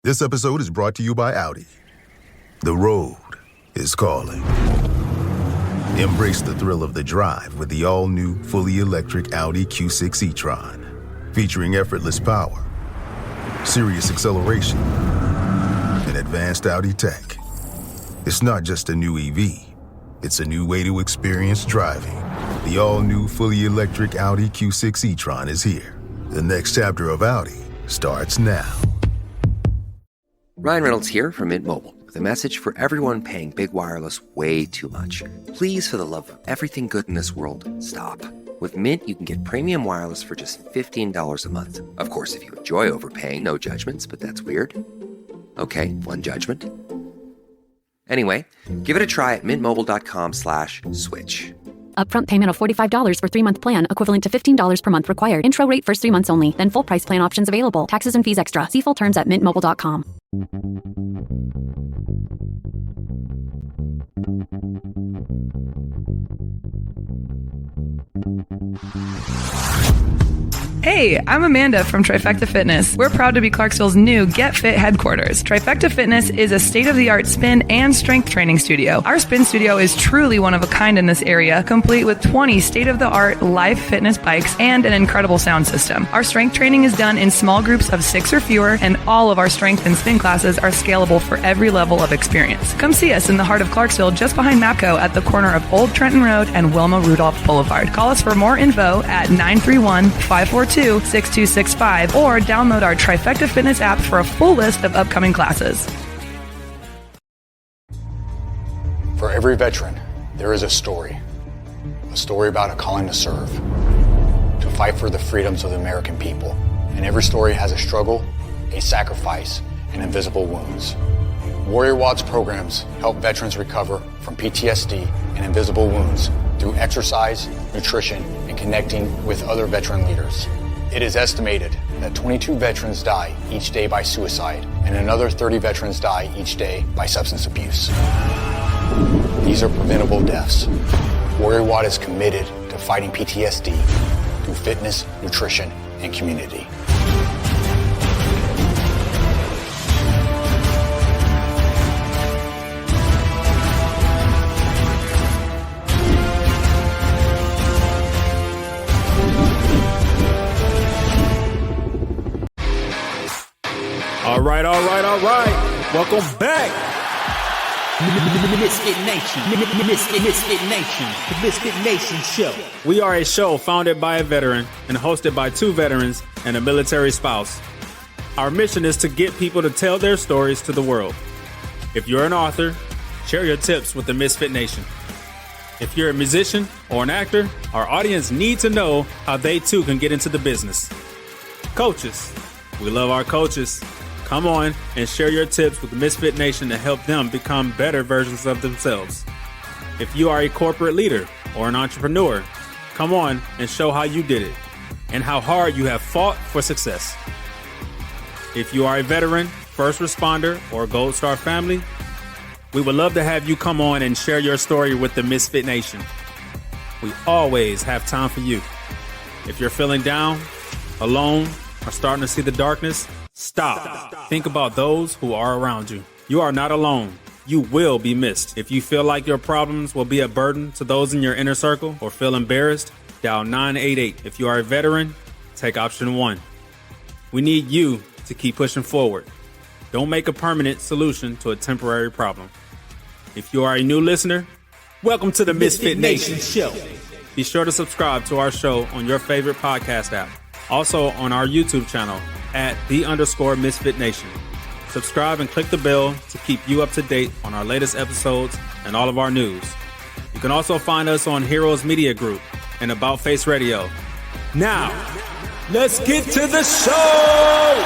This episode is brought to you by Audi. The road is calling. Embrace the thrill of the drive with the all-new, fully electric Audi Q6 e-tron. Featuring effortless power, serious acceleration, and advanced Audi tech. It's not just a new EV. It's a new way to experience driving. The all-new, fully electric Audi Q6 e-tron is here. The next chapter of Audi starts now. Ryan Reynolds here from Mint Mobile with a message for everyone paying big wireless way too much. Please, for the love of everything good in this world, stop. With Mint, you can get premium wireless for just $15 a month. Of course, if you enjoy overpaying, no judgments, but that's weird. Okay, one judgment. Anyway, give it a try at mintmobile.com/switch. Upfront payment of $45 for 3-month plan, equivalent to $15 per month required. Intro rate first 3 months only, then full price plan options available. Taxes and fees extra. See full terms at mintmobile.com. Hey, I'm Amanda from Trifecta Fitness. We're proud to be Clarksville's new Get Fit headquarters. Trifecta Fitness is a state-of-the-art spin and strength training studio. Our spin studio is truly one of a kind in this area, complete with 20 state-of-the-art live fitness bikes and an incredible sound system. Our strength training is done in small groups of 6 or fewer, and all of our strength and spin classes are scalable for every level of experience. Come see us in the heart of Clarksville, just behind MAPCO at the corner of Old Trenton Road and Wilma Rudolph Boulevard. Call us for more info at 931-542-6265 or download our Trifecta Fitness app for a full list of upcoming classes. For every veteran, there is a story about a calling to serve, to fight for the freedoms of the American people. And every story has a struggle, a sacrifice, and invisible wounds. Warrior Watts programs help veterans recover from PTSD and invisible wounds through exercise, nutrition, and connecting with other veteran leaders. It is estimated that 22 veterans die each day by suicide, and another 30 veterans die each day by substance abuse. These are preventable deaths. Warrior Watt is committed to fighting PTSD through fitness, nutrition, and community. All right. Welcome back. MisFitNation. MisFitNation. The MisFitNation show. We are a show founded by a veteran and hosted by 2 veterans and a military spouse. Our mission is to get people to tell their stories to the world. If you're an author, share your tips with the Misfit Nation. If you're a musician or an actor, our audience needs to know how they too can get into the business. Coaches, we love our coaches. Come on and share your tips with the Misfit Nation to help them become better versions of themselves. If you are a corporate leader or an entrepreneur, come on and show how you did it and how hard you have fought for success. If you are a veteran, first responder, or Gold Star family, we would love to have you come on and share your story with the Misfit Nation. We always have time for you. If you're feeling down, alone, or starting to see the darkness, Stop. Think about those who are around you. You are not alone. You will be missed. If you feel like your problems will be a burden to those in your inner circle or feel embarrassed, dial 988. If you are a veteran, take option 1. We need you to keep pushing forward. Don't make a permanent solution to a temporary problem. If you are a new listener, welcome to the Misfit Nation show. Be sure to subscribe to our show on your favorite podcast app. Also on our YouTube channel at @the_MisFitNation. Subscribe and click the bell to keep you up to date on our latest episodes and all of our news. You can also find us on Heroes Media Group and About Face Radio. Now, let's get to the show!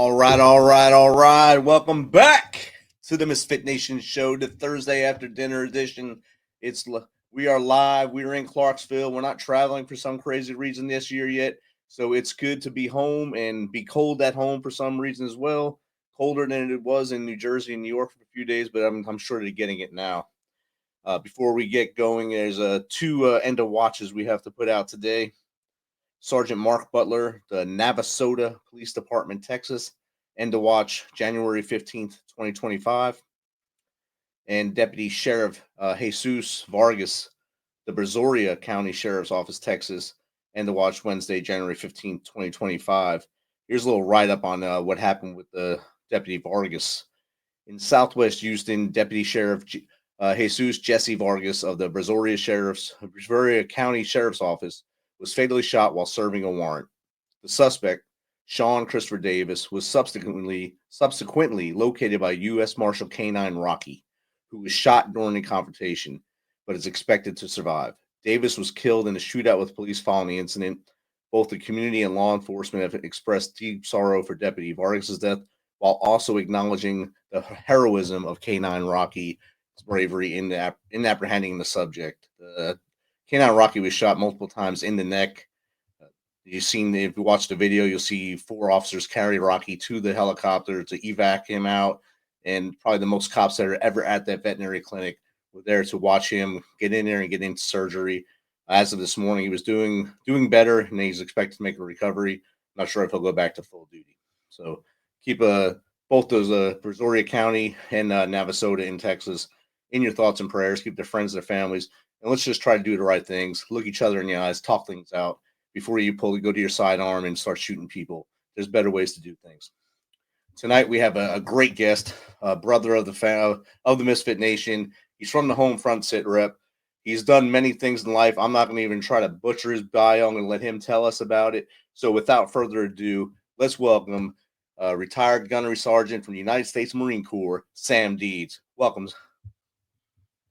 All right. Welcome back to the Misfit Nation show, the Thursday after dinner edition. We are live. We're in Clarksville. We're not traveling for some crazy reason this year yet, so it's good to be home and be cold at home for some reason as well. colder than it was in New Jersey and New York for a few days, but I'm sure they're getting it now. Before we get going, there's two end of watches we have to put out today. Sergeant Mark Butler, the Navasota Police Department, Texas, end of watch January 15th, 2025. And Deputy Sheriff Jesus Vargas, the Brazoria County Sheriff's Office, Texas, end of watch Wednesday, January 15th, 2025. Here's a little write-up on what happened with the Deputy Vargas. In Southwest Houston, Deputy Sheriff Jesus Jesse Vargas of the Brazoria County Sheriff's Office was fatally shot while serving a warrant. The suspect, Sean Christopher Davis, was subsequently located by U.S. Marshal K-9 Rocky, who was shot during the confrontation, but is expected to survive. Davis was killed in a shootout with police following the incident. Both the community and law enforcement have expressed deep sorrow for Deputy Vargas' death, while also acknowledging the heroism of K-9 Rocky's bravery in apprehending the subject. K-9 Rocky was shot multiple times in the neck. If you watch the video, you'll see 4 officers carry Rocky to the helicopter to evac him out, and probably the most cops that are ever at that veterinary clinic were there to watch him get in there and get into surgery. As of this morning, he was doing better, and he's expected to make a recovery. Not sure if he'll go back to full duty. So keep both those Brazoria County and Navasota in Texas in your thoughts and prayers. Keep their friends, their families, and let's just try to do the right things. Look each other in the eyes, talk things out before you go to your sidearm and start shooting people. There's better ways to do things. Tonight we have a great guest, brother of the Misfit Nation. He's from the home front sit rep. He's done many things in life. I'm not going to even try to butcher his bio. I'm going to let him tell us about it. So without further ado, let's welcome retired gunnery sergeant from the United States Marine Corps, Sam Deeds. Welcome.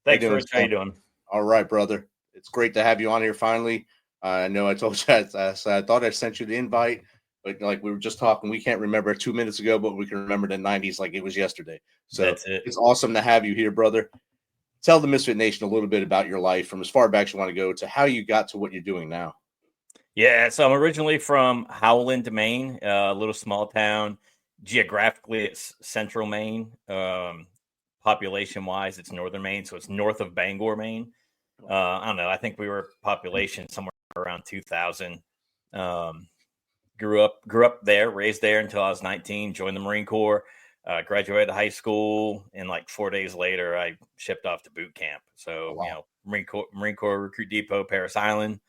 Thanks, Rich. How you doing? All right, brother. It's great to have you on here finally. I know I told you I thought I sent you the invite, but like we were just talking, we can't remember 2 minutes ago, but we can remember the 90s like it was yesterday. So that's it. It's awesome to have you here, brother. Tell the Misfit Nation a little bit about your life from as far back as you want to go to how you got to what you're doing now. Yeah, so I'm originally from Howland, Maine, a little small town. Geographically, it's central Maine. Population-wise, it's northern Maine, so it's north of Bangor, Maine. I don't know. I think we were population somewhere around 2,000. Grew up there, raised there until I was 19. Joined the Marine Corps. Graduated high school, and like 4 days later, I shipped off to boot camp. So, wow. Marine Corps Recruit Depot, Parris Island,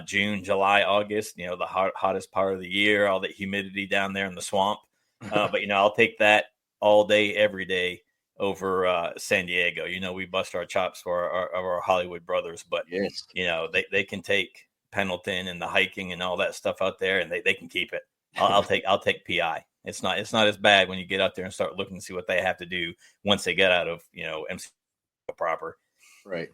June, July, August, the hottest part of the year, all that humidity down there in the swamp. But, I'll take that all day, every day over San Diego. We bust our chops for our Hollywood brothers, but, yes. They can take Pendleton and the hiking and all that stuff out there, and they can keep it. I'll take PI. It's not as bad when you get out there and start looking to see what they have to do once they get out of, MC proper. Right.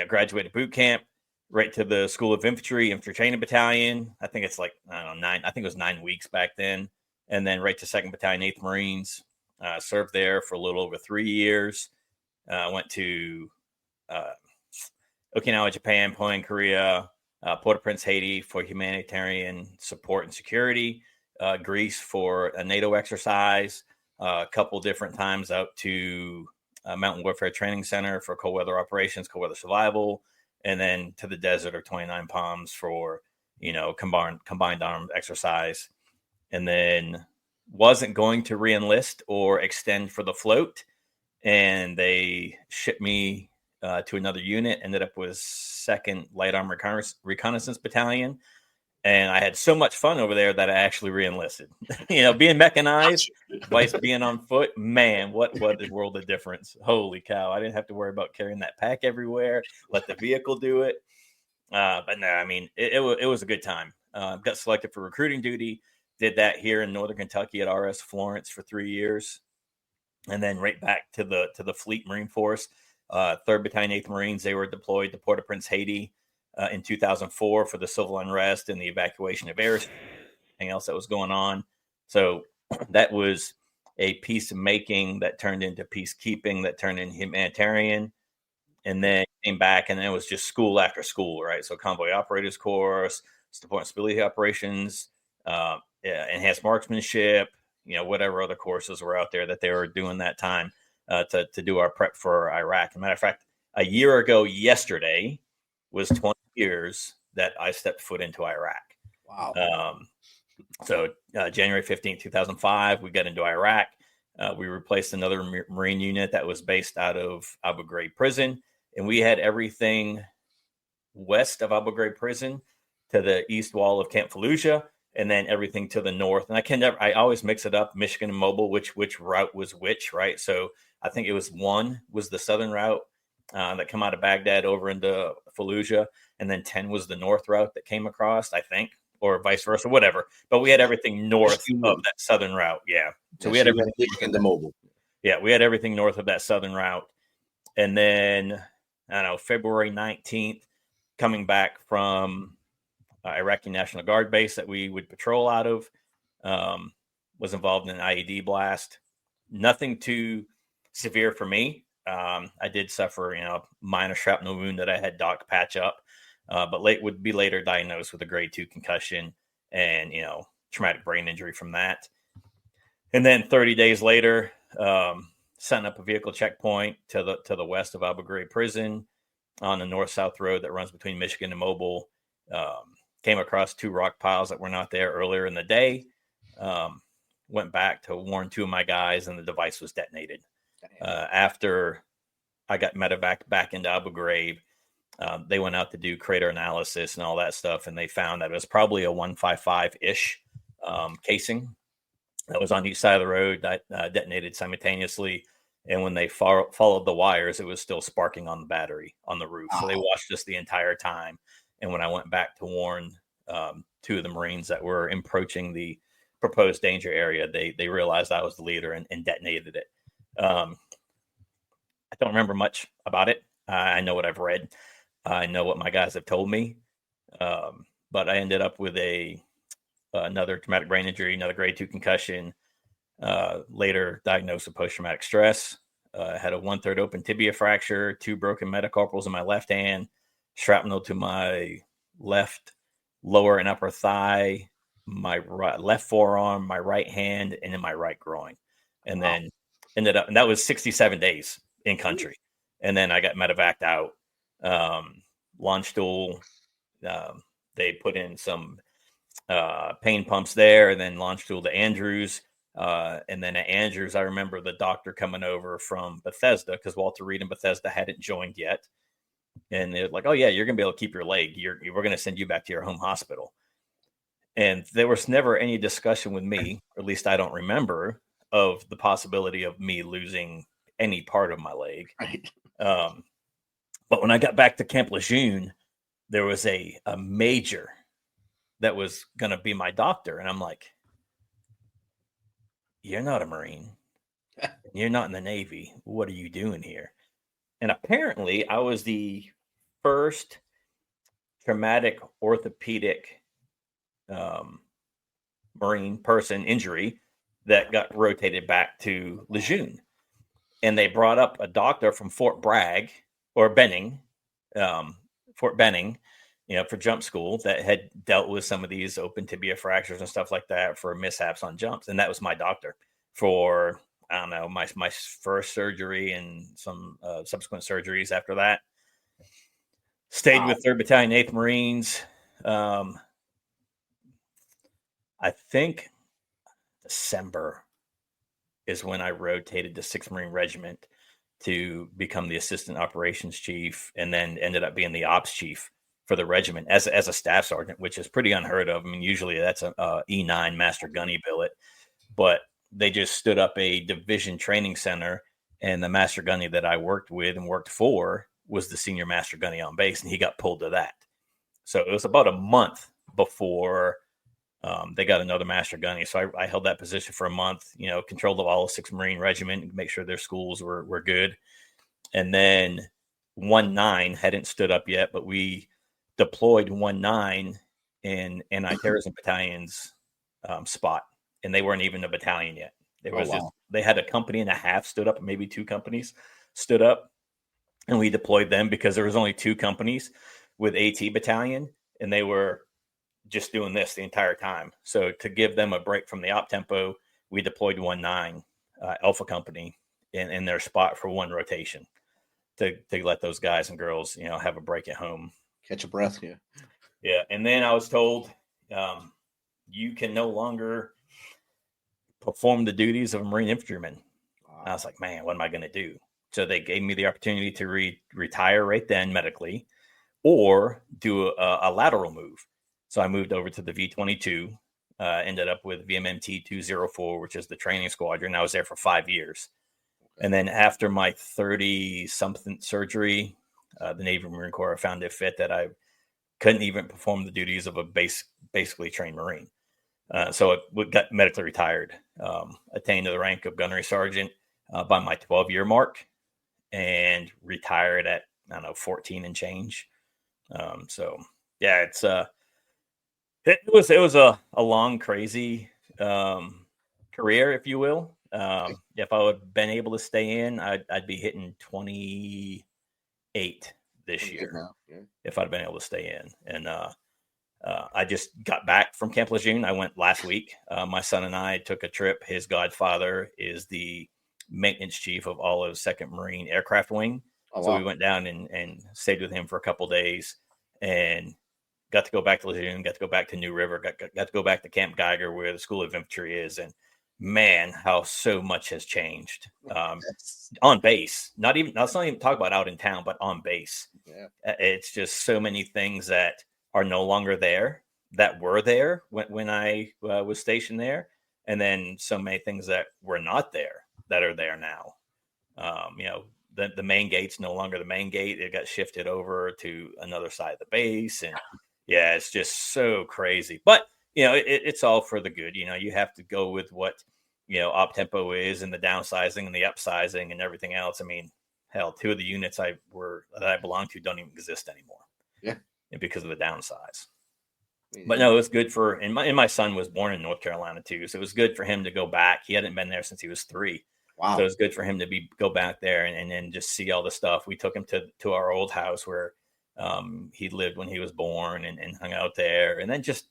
Graduated boot camp, right to the School of Infantry Training Battalion. I think it's 9 weeks back then. And then right to 2nd Battalion, 8th Marines. Served there for a little over 3 years. Went to Okinawa, Japan, Poland, Korea, Port-au-Prince, Haiti for humanitarian support and security. Greece for a NATO exercise, a couple different times out to Mountain Warfare Training Center for cold weather operations, cold weather survival, and then to the desert of 29 Palms for, combined armed exercise. And then wasn't going to re-enlist or extend for the float. And they shipped me to another unit, ended up with 2nd Light Arm Reconnaissance Battalion. And I had so much fun over there that I actually re-enlisted. Being mechanized, vice being on foot, man, what a world of difference. Holy cow. I didn't have to worry about carrying that pack everywhere. Let the vehicle do it. But no, it was a good time. Got selected for recruiting duty. Did that here in Northern Kentucky at RS Florence for 3 years. And then right back to the Fleet Marine Force. 3rd Battalion, 8th Marines, they were deployed to Port-au-Prince, Haiti. In 2004 for the civil unrest and the evacuation of everything else that was going on. So that was a peacemaking that turned into peacekeeping, that turned into humanitarian, and then came back, and then it was just school after school, right? So convoy operators course, support and stability operations, enhanced marksmanship, whatever other courses were out there that they were doing that time to do our prep for Iraq. As a matter of fact, a year ago yesterday was 20 years that I stepped foot into Iraq. Wow. So January 15th, 2005, we got into Iraq. We replaced another Marine unit that was based out of Abu Ghraib prison. And we had everything west of Abu Ghraib prison to the east wall of Camp Fallujah, and then everything to the north. And I always mix it up, Michigan and Mobile, which route was which, right? So I think it was the southern route that come out of Baghdad over into Fallujah, and then 10 was the north route that came across, I think, or vice versa, whatever. But we had everything north of that southern route. Yeah. So we had everything Michigan to Mobile. Yeah, we had everything north of that southern route. And then, I don't know, February 19th, coming back from Iraqi National Guard base that we would patrol out of, was involved in an IED blast. Nothing too severe for me. I did suffer, a minor shrapnel wound that I had doc patch up, but would be later diagnosed with a grade 2 concussion and, traumatic brain injury from that. And then 30 days later, setting up a vehicle checkpoint to the west of Abu Ghraib prison on the north-south road that runs between Michigan and Mobile. Came across 2 rock piles that were not there earlier in the day. Went back to warn 2 of my guys, and the device was detonated. After I got medevaced back into Abu Ghraib, they went out to do crater analysis and all that stuff, and they found that it was probably a 155-ish casing that was on each side of the road that detonated simultaneously. And when they followed the wires, it was still sparking on the battery on the roof. So they watched us the entire time. And when I went back to warn 2 of the Marines that were approaching the proposed danger area, they realized I was the leader and detonated it. I don't remember much about it. I know what I've read. I know what my guys have told me. But I ended up with another traumatic brain injury, another grade 2 concussion, later diagnosed with post-traumatic stress. Had a 1/3 open tibia fracture, 2 broken metacarpals in my left hand, shrapnel to my left lower and upper thigh, my left forearm, my right hand, and in my right groin. And then ended up, and that was 67 days in country. And then I got medevaced out. Launch stool. They put in some pain pumps there, and then launched stool to Andrews. And then at Andrews, I remember the doctor coming over from Bethesda, because Walter Reed and Bethesda hadn't joined yet. And they're like, "Oh yeah, you're going to be able to keep your leg. We're going to send you back to your home hospital." And there was never any discussion with me, or at least I don't remember, of the possibility of me losing any part of my leg. Right. But when I got back to Camp Lejeune, there was a major that was going to be my doctor. And I'm like, "You're not a Marine. You're not in the Navy. What are you doing here?" And apparently I was the first traumatic orthopedic Marine person injury that got rotated back to Lejeune. And they brought up a doctor from Fort Bragg or Benning, Fort Benning, for jump school, that had dealt with some of these open tibia fractures and stuff like that for mishaps on jumps. And that was my doctor for, I don't know, my first surgery and some subsequent surgeries after that. Stayed with 3rd Battalion, 8th Marines. I think December is when I rotated to 6th Marine Regiment to become the assistant operations chief, and then ended up being the ops chief for the regiment as a staff sergeant, which is pretty unheard of. I mean, usually that's a E9 master gunny billet, but they just stood up a division training center, and the master gunny that I worked with and worked for was the senior master gunny on base, and he got pulled to that. So it was about a month before they got another master gunny. So I held that position for a month, controlled all of 6th Marine Regiment, make sure their schools were good. And then 1-9 hadn't stood up yet, but we deployed 1-9 in anti-terrorism battalion's spot. And they weren't even a battalion yet. They had a company and a half stood up, maybe 2 companies stood up, and we deployed them because there was only 2 companies with AT battalion, and they were just doing this the entire time. So to give them a break from the op tempo, we deployed 1-9 Alpha Company in their spot for one rotation to let those guys and girls, have a break at home. Catch a breath. Yeah. Yeah. And then I was told, you can no longer perform the duties of a Marine infantryman. Wow. I was like, man, what am I going to do? So they gave me the opportunity to retire right then medically, or do a lateral move. So I moved over to the V-22, ended up with VMMT 204, which is the training squadron. I was there for 5 years. And then after my 30-something surgery, the Navy Marine Corps found it fit that I couldn't even perform the duties of a basically trained Marine. So I got medically retired, attained to the rank of Gunnery Sergeant by my 12-year mark, and retired at, 14 and change. So yeah, it was a long, crazy career, if you will. If I would have been able to stay in, I'd be hitting 28 this year. Yeah. If I'd have been able to stay in. And I just got back from Camp Lejeune. I went last week. My son and I took a trip. His godfather is the maintenance chief of all of 2nd Marine Aircraft Wing. Oh, so wow. We went down and stayed with him for a couple of days, and got to go back to Lejeune, got to go back to New River, got to go back to Camp Geiger where the School of Infantry is. And man, how so much has changed on base. Let's not even talk about out in town, but on base. Yeah. It's just so many things that are no longer there that were there when I was stationed there. And then so many things that were not there that are there now. The main gate's no longer the main gate. It got shifted over to another side of the base. And yeah, it's just so crazy. But, it's all for the good. You have to go with what, op tempo is, and the downsizing and the upsizing and everything else. I mean, hell, 2 of the units that I belong to don't even exist anymore. Yeah. Because of the downsize. Yeah. But no, it was good and my son was born in North Carolina too. So it was good for him to go back. He hadn't been there since he was 3. Wow. So it was good for him to go back there and then just see all the stuff. We took him to our old house where he lived when he was born, and hung out there, and then just,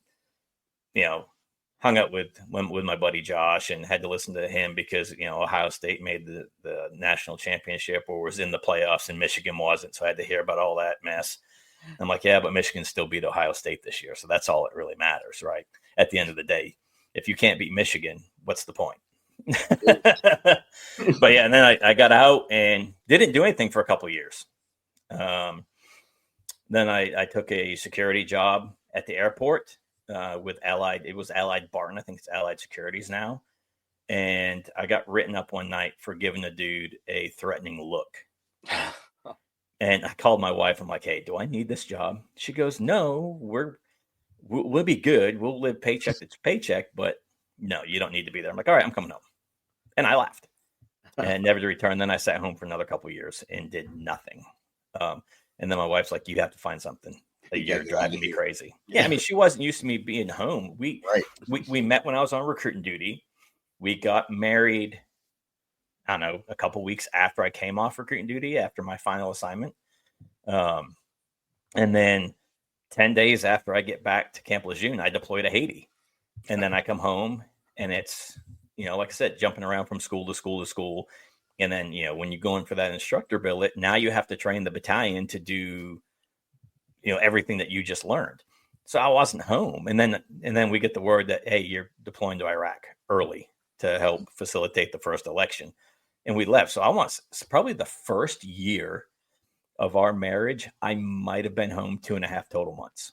hung out with my buddy Josh, and had to listen to him because, Ohio State made the national championship or was in the playoffs and Michigan wasn't. So I had to hear about all that mess. I'm like, yeah, but Michigan still beat Ohio State this year. So that's all that really matters, right? At the end of the day, if you can't beat Michigan, what's the point? But yeah, and then I got out and didn't do anything for a couple of years. Then I took a security job at the airport with Allied. It was Allied Barton. I think it's Allied Securities now. And I got written up one night for giving a dude a threatening look. And I called my wife. I'm like, hey, do I need this job? She goes, no, we'll be good. We'll live paycheck to paycheck, but no, you don't need to be there. I'm like, all right, I'm coming home. And I left and never to return. Then I sat home for another couple of years and did nothing. And then my wife's like, you have to find something. You're driving me crazy. Yeah. I mean, she wasn't used to me being home. We met when I was on recruiting duty. We got married, I don't know, a couple weeks after I came off recruiting duty, after my final assignment. And then 10 days after I get back to Camp Lejeune, I deploy to Haiti. And then I come home, and it's, like I said, jumping around from school to school to school. And then, when you go in for that instructor billet, now you have to train the battalion to do, everything that you just learned. So I wasn't home. And then we get the word that, hey, you're deploying to Iraq early to help facilitate the first election. And we left. So it's probably the first year of our marriage, I might have been home 2.5 total months.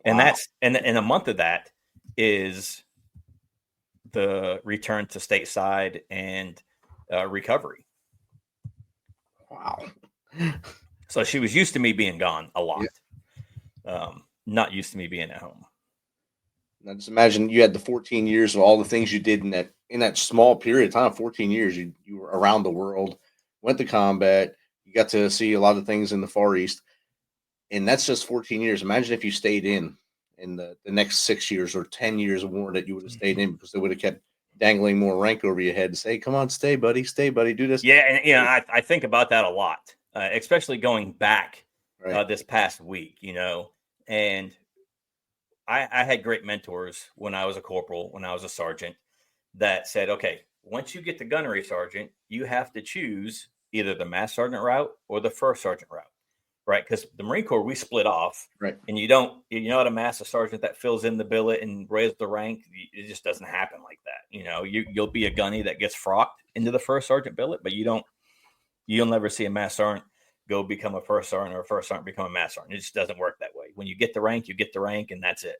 Wow. And that's, and a month of that is the return to stateside and recovery. Wow. So she was used to me being gone a lot. Yeah. Not used to me being at home. Now just imagine you had the 14 years of all the things you did in that small period of time. 14 years, you were around the world, went to combat, you got to see a lot of things in the Far East, and that's just 14 years. Imagine if you stayed in the next 6 years or 10 years of war that you would have stayed in, because they would have kept dangling more rank over your head and say, come on, stay, buddy, do this. Yeah. And I think about that a lot, especially going back this past week, and I had great mentors when I was a corporal, when I was a sergeant, that said, okay, once you get the gunnery sergeant, you have to choose either the master sergeant route or the first sergeant route, right? Because the Marine Corps, we split off, right? And you're not a master sergeant that fills in the billet and raises the rank. It just doesn't happen like that. You'll be a gunny that gets frocked into the first sergeant billet, but you'll never see a master sergeant go become a first sergeant or a first sergeant become a master sergeant. It just doesn't work that way. When you get the rank, you get the rank, and that's it.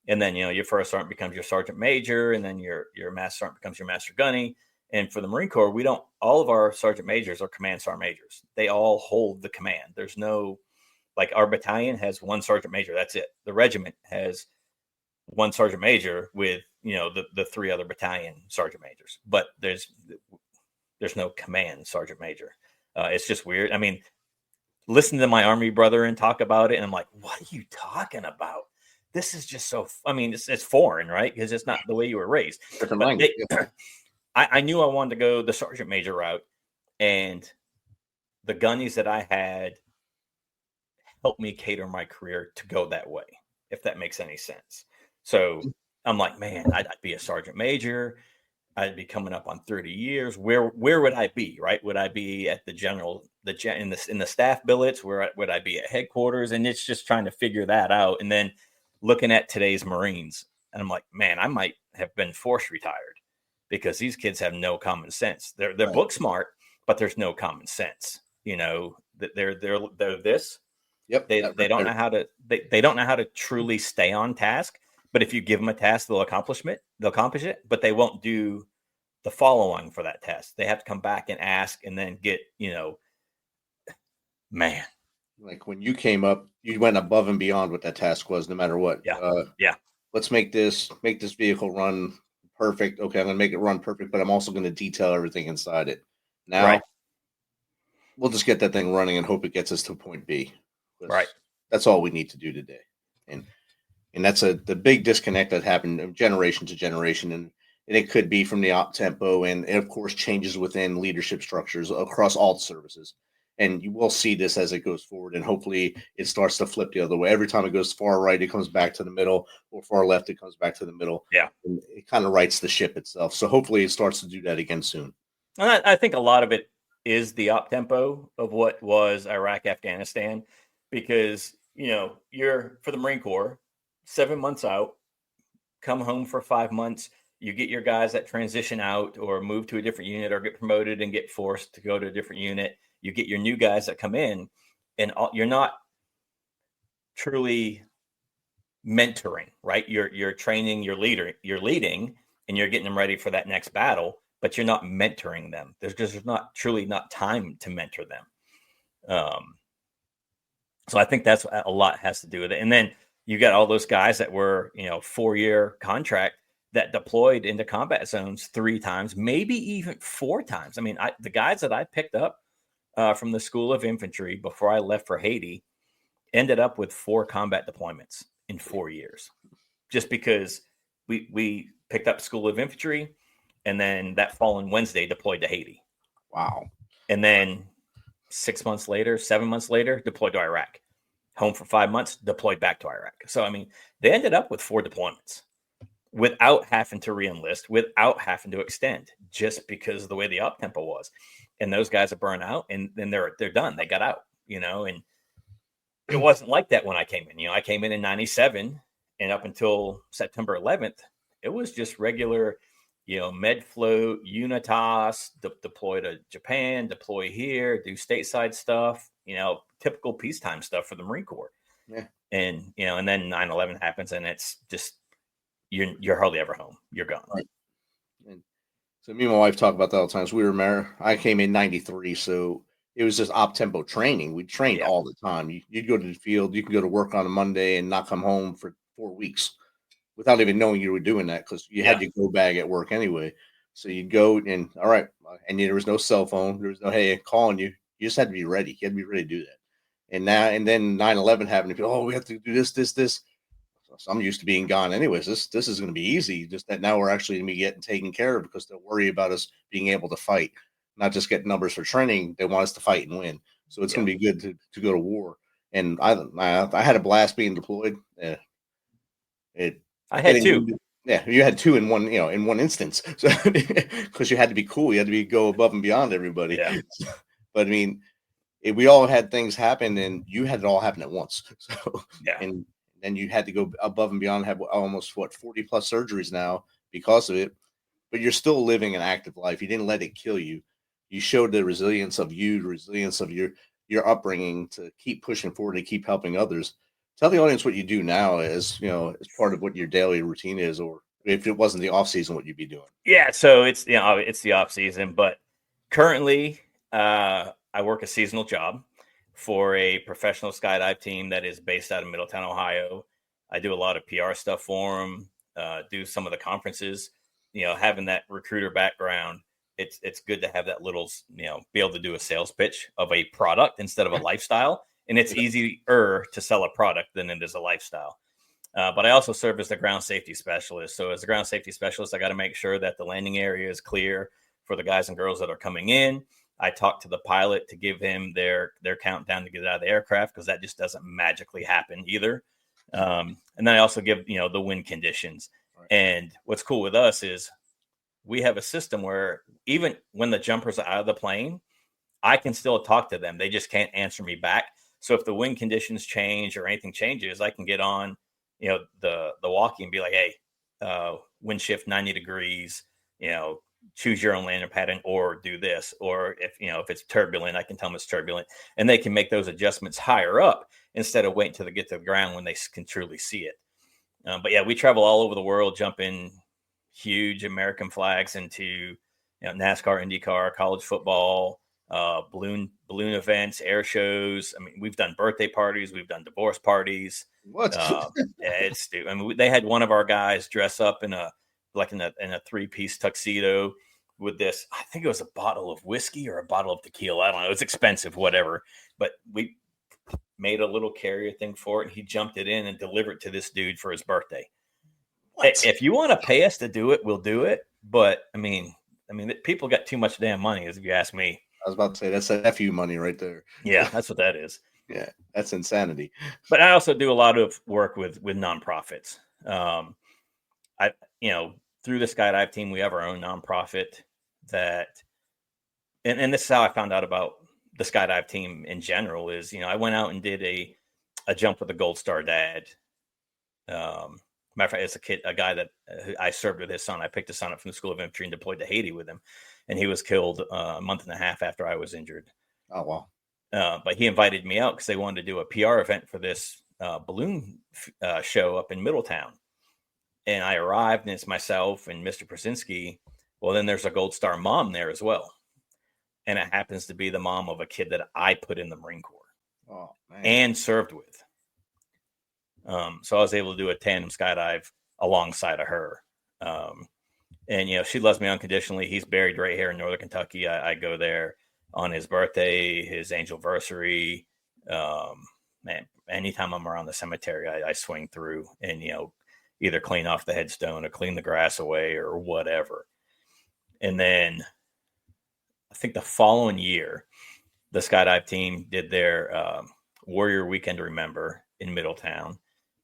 And then, your first sergeant becomes your sergeant major, and then your master sergeant becomes your master gunny. And for the Marine Corps, all of our sergeant majors are command sergeant majors. They all hold the command. There's no, like, our battalion has one sergeant major. That's it. The regiment has one sergeant major with, the three other battalion sergeant majors, but there's no command sergeant major. It's just weird. I mean, listen to my Army brother and talk about it, and I'm like, what are you talking about? This is just so, it's foreign, right? Because it's not the way you were raised. Different language. I knew I wanted to go the sergeant major route, and the gunnies that I had helped me cater my career to go that way, if that makes any sense. So I'm like, man, I'd be a sergeant major. I'd be coming up on 30 years. Where would I be, right? Would I be at in the staff billets? Where would I be at headquarters? And it's just trying to figure that out. And then looking at today's Marines, and I'm like, man, I might have been force retired because these kids have no common sense. They're Right. book smart, but there's no common sense. They're this. Yep. They don't know how to they don't know how to truly stay on task. But if you give them a task, they'll accomplish it, but they won't do the follow-on for that task. They have to come back and ask, and then get, man. Like when you came up, you went above and beyond what that task was, no matter what. Yeah. Let's make this vehicle run perfect. Okay, I'm going to make it run perfect, but I'm also going to detail everything inside it. Now, Right. We'll just get that thing running and hope it gets us to point B. Right. That's all we need to do today. And that's the big disconnect that happened generation to generation. And it could be from the op tempo and of course changes within leadership structures across all services. And you will see this as it goes forward. And hopefully it starts to flip the other way. Every time it goes far right, it comes back to the middle, or far left, it comes back to the middle. Yeah. And it kind of rights the ship itself. So hopefully it starts to do that again soon. And I think a lot of it is the op tempo of what was Iraq, Afghanistan, because, you're for the Marine Corps, 7 months out, come home for 5 months. You get your guys that transition out or move to a different unit or get promoted and get forced to go to a different unit. You get your new guys that come in, and you're not truly mentoring, right? You're training your leader, you're leading, and you're getting them ready for that next battle, but you're not mentoring them. There's not time to mentor them. So I think that's a lot has to do with it. And then you got all those guys that were, 4-year contract that deployed into combat zones 3 times, maybe even 4 times. I mean, the guys that I picked up from the School of Infantry before I left for Haiti ended up with 4 combat deployments in 4 years, just because we picked up School of Infantry, and then that following Wednesday deployed to Haiti. Wow. And then 7 months later, deployed to Iraq. Home for 5 months, deployed back to Iraq. So, I mean, they ended up with 4 deployments without having to re-enlist, without having to extend, just because of the way the up tempo was. And those guys are burned out, and then they're done. They got out, and it wasn't like that when I came in. I came in 97, and up until September 11th, it was just regular, med float, Unitas, deploy to Japan, deploy here, do stateside stuff, typical peacetime stuff for the Marine Corps. Yeah. And, and then 9/11 happens, and it's just, you're hardly ever home. You're gone. Right. And so me and my wife talk about that all the time. So I came in 93. So it was just op tempo training. We trained all the time. You'd go to the field, you can go to work on a Monday and not come home for 4 weeks without even knowing you were doing that, because you had your go bag at work anyway. So you'd go and, all right. And there was no cell phone. There was no, hey, calling you. You just had to be ready. You had to be ready to do that. And then 9/11 happened. We have to do this. So I'm used to being gone anyways. This is going to be easy. Just that now we're actually going to be getting taken care of, because they'll worry about us being able to fight, not just get numbers for training. They want us to fight and win. So it's going to be good to go to war. And I had a blast being deployed. I had 2. Yeah, you had two in one, in one instance. So because you had to be cool, you had to go above and beyond everybody. Yeah. But I mean, we all had things happen, and you had it all happen at once. So Yeah. and then you had to go above and beyond. Have almost 40 plus surgeries now because of it. But you're still living an active life. You didn't let it kill you. You showed the resilience of you, the resilience of your upbringing to keep pushing forward, to keep helping others. Tell the audience what you do now as as part of what your daily routine is, or if it wasn't the off season, what you'd be doing. Yeah. So it's it's the off season, but currently I work a seasonal job for a professional skydive team that is based out of Middletown, Ohio. I do a lot of PR stuff for them, do some of the conferences. Having that recruiter background, it's good to have that little, be able to do a sales pitch of a product instead of a lifestyle. And it's easier to sell a product than it is a lifestyle. But I also serve as the ground safety specialist. So as a ground safety specialist, I got to make sure that the landing area is clear for the guys and girls that are coming in. I talk to the pilot to give him their countdown to get out of the aircraft, because that just doesn't magically happen either. And then I also give, the wind conditions. Right. And what's cool with us is we have a system where even when the jumpers are out of the plane, I can still talk to them. They just can't answer me back. So if the wind conditions change or anything changes, I can get on, the walkie and be like, hey, wind shift 90 degrees, choose your own landing pattern, or do this. Or if it's turbulent, I can tell them it's turbulent, and they can make those adjustments higher up instead of waiting till they get to the ground when they can truly see it. But yeah, we travel all over the world, jumping huge American flags into NASCAR, IndyCar, college football, balloon events, air shows. I mean, we've done birthday parties, we've done divorce parties. What? They had one of our guys dress up in a 3-piece tuxedo with this. I think it was a bottle of whiskey or a bottle of tequila. I don't know. It's expensive, whatever. But we made a little carrier thing for it, and he jumped it in and delivered it to this dude for his birthday. What? If you want to pay us to do it, we'll do it. But I mean, people got too much damn money, if you ask me. I was about to say, that's a FU money right there. Yeah, that's what that is. Yeah, that's insanity. But I also do a lot of work with nonprofits. Through the skydive team, we have our own nonprofit that, and this is how I found out about the skydive team in general is, I went out and did a jump with a Gold Star dad. Matter of fact, it's a guy that I served with his son. I picked his son up from the School of Infantry and deployed to Haiti with him. And he was killed a month and a half after I was injured. Oh, wow. But he invited me out because they wanted to do a PR event for this balloon show up in Middletown. And I arrived, and it's myself and Mr. Krasinski. Well, then there's a Gold Star mom there as well. And it happens to be the mom of a kid that I put in the Marine Corps. Oh, man. And served with. So I was able to do a tandem skydive alongside of her. And, she loves me unconditionally. He's buried right here in Northern Kentucky. I go there on his birthday, his anniversary. Man, anytime I'm around the cemetery, I swing through and, either clean off the headstone or clean the grass away or whatever. And then I think the following year, the skydive team did their Warrior Weekend to Remember in Middletown.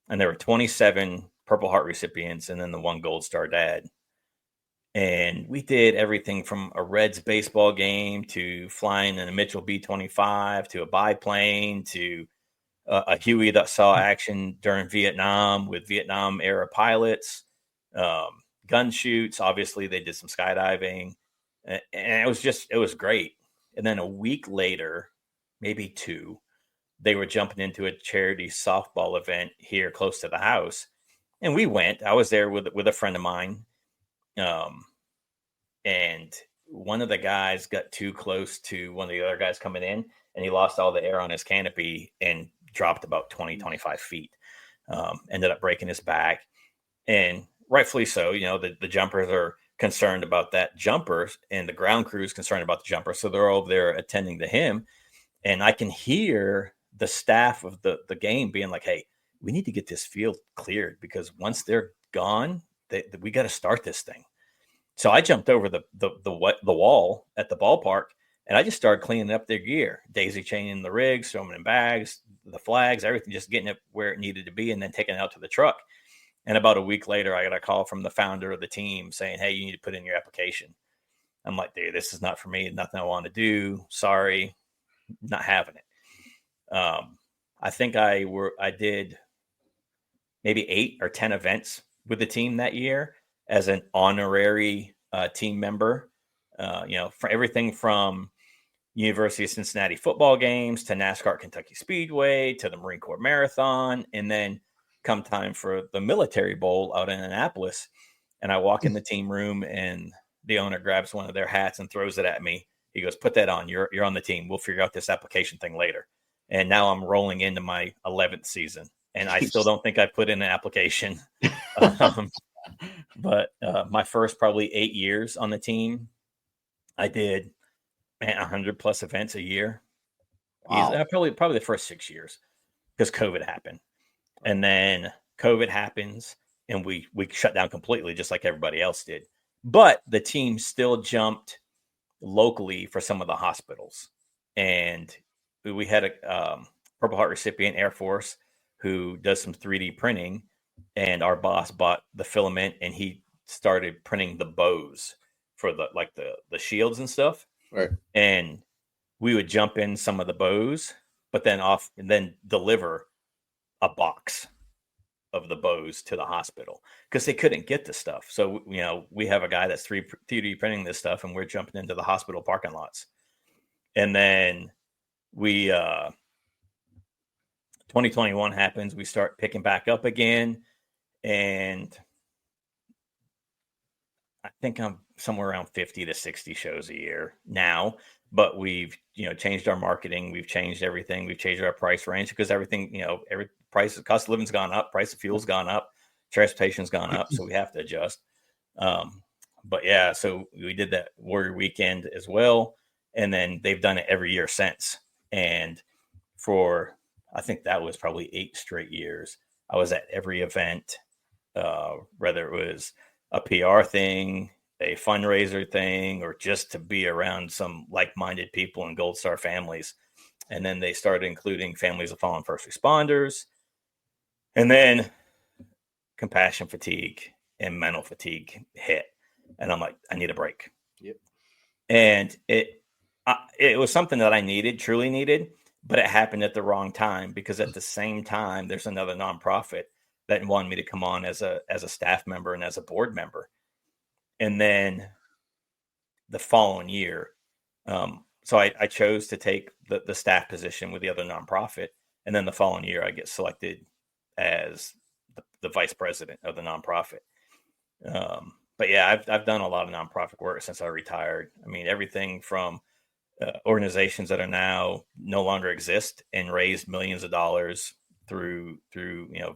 And there were 27 Purple Heart recipients and then the one Gold Star dad. And we did everything from a Reds baseball game to flying in a Mitchell B-25 to a biplane to a Huey that saw action during Vietnam with Vietnam era pilots, gun shoots. Obviously, they did some skydiving. And it was great. And then a week later, maybe 2, they were jumping into a charity softball event here close to the house. And we went. I was there with a friend of mine. And one of the guys got too close to one of the other guys coming in, and he lost all the air on his canopy and dropped about 25 feet. Ended up breaking his back. And rightfully so, the jumpers are concerned about that jumper, and the ground crew is concerned about the jumper. So they're over there attending to him. And I can hear the staff of the game being like, hey, we need to get this field cleared, because once they're gone, we got to start this thing. So I jumped over the wall at the ballpark, and I just started cleaning up their gear, daisy chaining the rigs, throwing them in bags, the flags, everything, just getting it where it needed to be, and then taking it out to the truck. And about a week later, I got a call from the founder of the team saying, "Hey, you need to put in your application." I'm like, "Dude, this is not for me. Nothing I want to do. Sorry, not having it." I think I did maybe 8 or 10 events with the team that year as an honorary team member. For everything from University of Cincinnati football games to NASCAR Kentucky Speedway to the Marine Corps Marathon, and then come time for the Military Bowl out in Annapolis, and I walk in the team room and the owner grabs one of their hats and throws it at me. He goes, "Put that on. You're on the team. We'll figure out this application thing later." And now I'm rolling into my 11th season, and I still don't think I put in an application. But my first probably 8 years on the team, I did 100 plus events a year. Wow. Probably the first 6 years, because COVID happened. And then COVID happens and we shut down completely, just like everybody else did. But the team still jumped locally for some of the hospitals. And we had a Purple Heart recipient, Air Force, who does some 3D printing. And our boss bought the filament and he started printing the bows for the shields and stuff. Right. And we would jump in some of the bows, but then deliver a box of the bows to the hospital because they couldn't get the stuff. So, we have a guy that's 3D printing this stuff and we're jumping into the hospital parking lots. And then 2021 happens. We start picking back up again. And I think I'm somewhere around 50 to 60 shows a year now, but we've, changed our marketing. We've changed everything. We've changed our price range because everything, every price, cost of living's gone up, price of fuel's gone up, transportation's gone up. So we have to adjust. But yeah, so we did that Warrior Weekend as well. And then they've done it every year since. And I think that was probably 8 straight years. I was at every event, whether it was a PR thing, a fundraiser thing, or just to be around some like-minded people and Gold Star families. And then they started including families of fallen first responders. And then compassion fatigue and mental fatigue hit. And I'm like, I need a break. Yep. And it was something that I truly needed, but it happened at the wrong time because at the same time, there's another nonprofit that wanted me to come on as a staff member and as a board member. And then the following year, so I chose to take the staff position with the other nonprofit. And then the following year, I get selected as the vice president of the nonprofit. But yeah, I've done a lot of nonprofit work since I retired. I mean, everything from organizations that are now no longer exist and raised millions of dollars through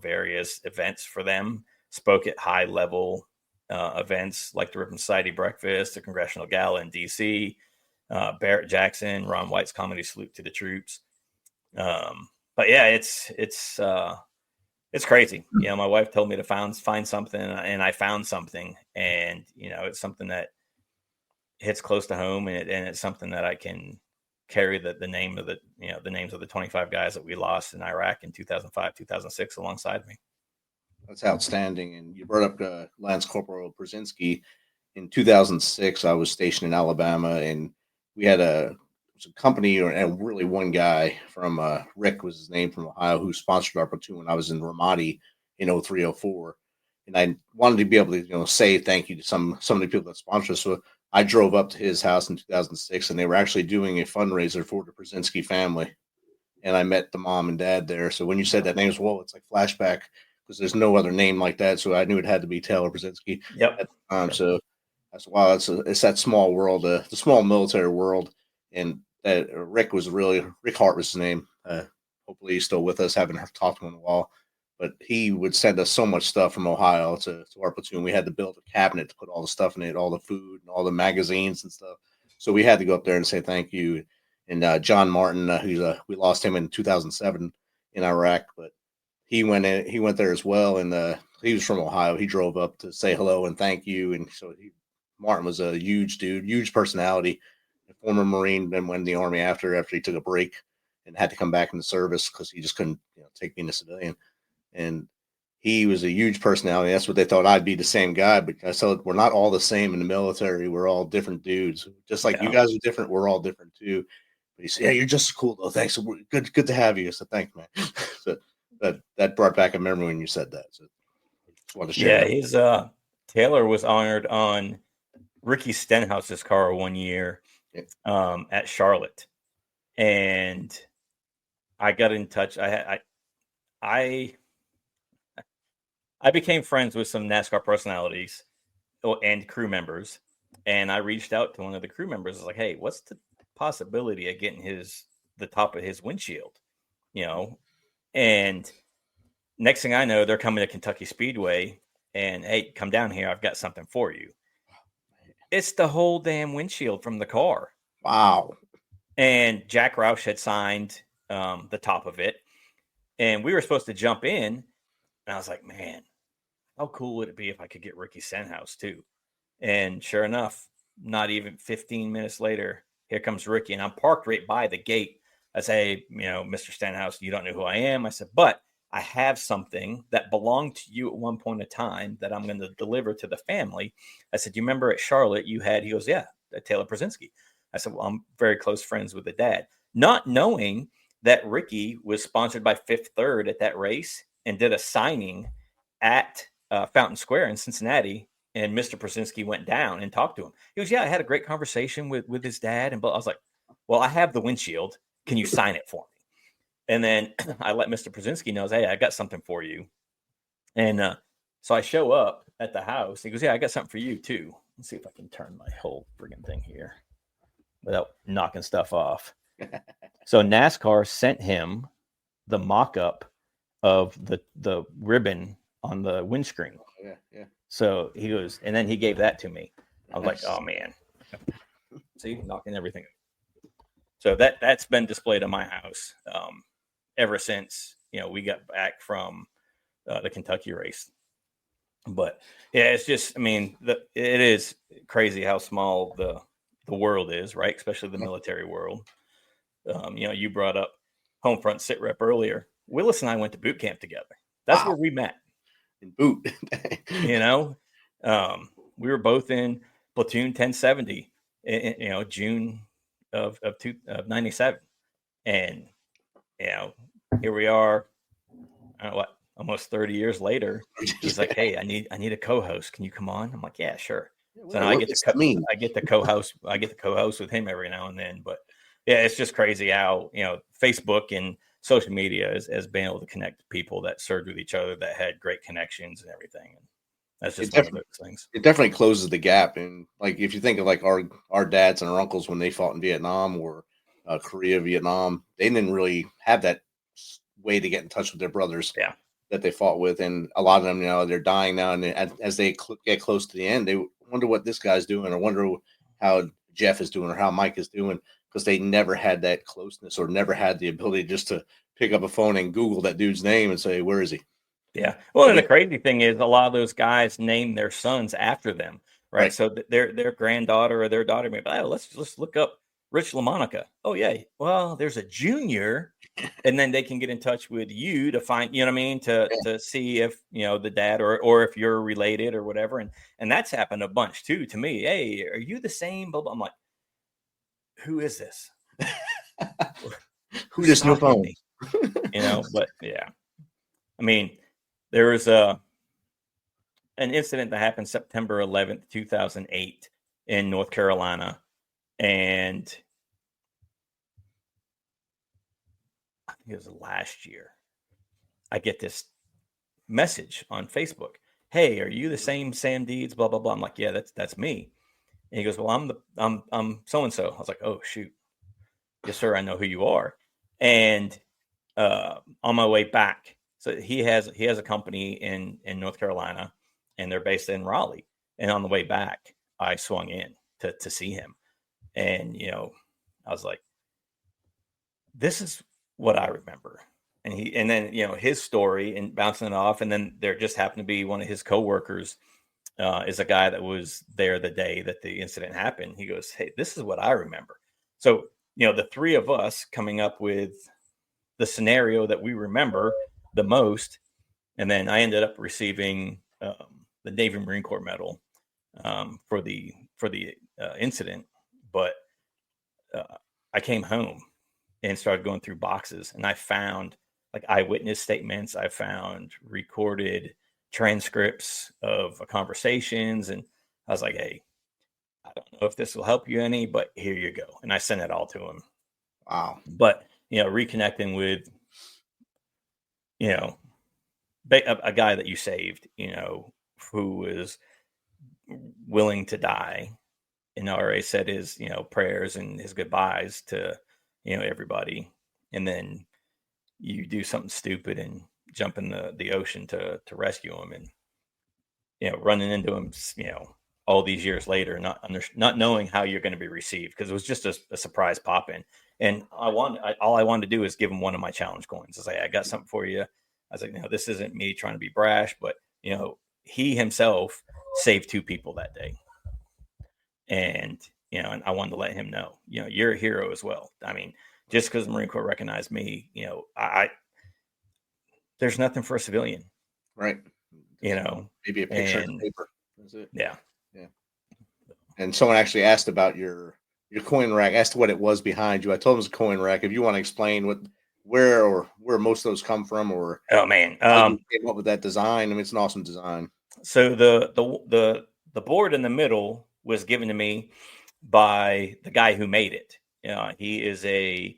various events for them. Spoke at high level events like the Ripon Society Breakfast, the Congressional Gala in DC, Barrett Jackson, Ron White's Comedy Salute to the Troops. But yeah, it's crazy. My wife told me to find something, and I found something, and it's something that hits close to home, and it's something that I can carry the name of the names of the 25 guys that we lost in Iraq in 2005, 2006 alongside me. That's outstanding. And you brought up Lance Corporal Brzezinski. In 2006, I was stationed in Alabama, and we had a company and really one guy from Rick was his name from Ohio who sponsored our platoon when I was in Ramadi in 0304. And I wanted to be able to say thank you to some of the people that sponsored us. So I drove up to his house in 2006, and they were actually doing a fundraiser for the Brzezinski family. And I met the mom and dad there. So when you said that name as well, it's like flashback because there's no other name like that. So I knew it had to be Taylor Brzezinski Yep. at the time. So that's wow. It's that small world, the small military world. And that Rick Hart was his name. Hopefully he's still with us. Haven't talked to him in a while. But he would send us so much stuff from Ohio to our platoon. We had to build a cabinet to put all the stuff in it, all the food and all the magazines and stuff. So we had to go up there and say thank you. And John Martin, we lost him in 2007 in Iraq, but he went there as well. And he was from Ohio. He drove up to say hello and thank you. And so Martin was a huge dude, huge personality, a former Marine, then went in the Army after he took a break and had to come back into service because he just couldn't take being a civilian. And he was a huge personality. That's what they thought I'd be, the same guy. But I said, we're not all the same in the military. We're all different dudes. Just like you guys are different, we're all different too. But he said, yeah, you're just as cool though. Thanks. Good to have you. So thanks, man. So that brought back a memory when you said that. So just want to share. Yeah, his Taylor was honored on Ricky Stenhouse's car one year at Charlotte, and I got in touch. I became friends with some NASCAR personalities and crew members, and I reached out to one of the crew members. I was like, "Hey, what's the possibility of getting the top of his windshield?" And next thing I know, they're coming to Kentucky Speedway, and hey, come down here. I've got something for you. It's the whole damn windshield from the car. Wow. And Jack Roush had signed the top of it, and we were supposed to jump in. And I was like, man, how cool would it be if I could get Ricky Stenhouse too? And sure enough, not even 15 minutes later, here comes Ricky, and I'm parked right by the gate. I say, Mr. Stenhouse, you don't know who I am. I said, but I have something that belonged to you at one point in time that I'm going to deliver to the family. I said, you remember at Charlotte you had, he goes, yeah, Taylor Brzezinski. I said, well, I'm very close friends with the dad, not knowing that Ricky was sponsored by Fifth Third at that race and did a signing at Fountain Square in Cincinnati. And Mr. Brzezinski went down and talked to him. He goes, yeah, I had a great conversation with his dad. And I was like, well, I have the windshield. Can you sign it for me? And then I let Mr. Brzezinski know, hey, I got something for you. And so I show up at the house. He goes, yeah, I got something for you too. Let's see if I can turn my whole friggin' thing here without knocking stuff off. So NASCAR sent him the mock-up of the ribbon on the windscreen. Yeah. So he goes, and then he gave that to me. I was like, oh man. See, knocking everything. So that's been displayed in my house ever since, we got back from the Kentucky race. But yeah, it's just, it is crazy how small the world is, right? Especially the military world. You brought up home front sit rep earlier. Willis and I went to boot camp together. That's where we met. In boot. We were both in platoon 1070 June of 97. And, here we are, I don't know what, almost 30 years later. He's like, hey, I need a co-host. Can you come on? I'm like, yeah, sure. So now I get the co-host with him every now and then. But yeah, it's just crazy how, Facebook and social media has been able to connect people that served with each other, that had great connections and everything. And that's just one of those things. It definitely closes the gap. And like, if you think of like our dads and our uncles when they fought in Vietnam or Korea, Vietnam, they didn't really have that way to get in touch with their brothers that they fought with. And a lot of them, they're dying now. And as they get close to the end, they wonder what this guy's doing, or wonder how Jeff is doing, or how Mike is doing, because they never had that closeness, or never had the ability just to pick up a phone and Google that dude's name and say, where is he? Yeah. Well, and the crazy thing is a lot of those guys name their sons after them, right? So their granddaughter or their daughter may be, oh, let's look up Rich LaMonica. Oh, yeah. Well, there's a junior. And then they can get in touch with you to find, to see if, the dad or if you're related or whatever. And that's happened a bunch too to me. Hey, are you the same? I'm like, who is this? Who just no phone? But yeah. There was an incident that happened September 11th, 2008 in North Carolina. And I think it was last year. I get this message on Facebook. Hey, are you the same Sam Deeds? Blah, blah, blah. I'm like, yeah, that's me. And he goes, well, I'm so-and-so. I was like, oh, shoot. Yes, sir. I know who you are. And on my way back, so he has a company in North Carolina, and they're based in Raleigh. And on the way back, I swung in to see him. And, I was like, this is what I remember. And then, his story and bouncing it off. And then there just happened to be one of his coworkers is a guy that was there the day that the incident happened. He goes, hey, this is what I remember. So, the three of us coming up with the scenario that we remember the most, And then I ended up receiving the Navy Marine Corps medal for the incident. But I came home and started going through boxes, and I found like eyewitness statements. I found recorded transcripts of conversations, and I was like, "Hey, I don't know if this will help you any, but here you go." And I sent it all to him. Wow. But reconnecting with a guy that you saved, who was willing to die, and already said his prayers and his goodbyes to everybody, and then you do something stupid and jump in the ocean to rescue him, and running into him all these years later, not knowing how you're going to be received, because it was just a surprise pop in. And all I wanted to do is give him one of my challenge coins. I was like, I got something for you. I was like, no, this isn't me trying to be brash, but he himself saved 2 people that day. And, and I wanted to let him know, you're a hero as well. I mean, just because the Marine Corps recognized me, there's nothing for a civilian. Right. Maybe a picture of paper. That's it. Yeah. Yeah. And someone actually asked about your coin rack, asked what it was behind you. I told him it was a coin rack. If you want to explain where most of those come from, or oh man, you came up with that design. I mean, it's an awesome design. So the board in the middle was given to me by the guy who made it. He is a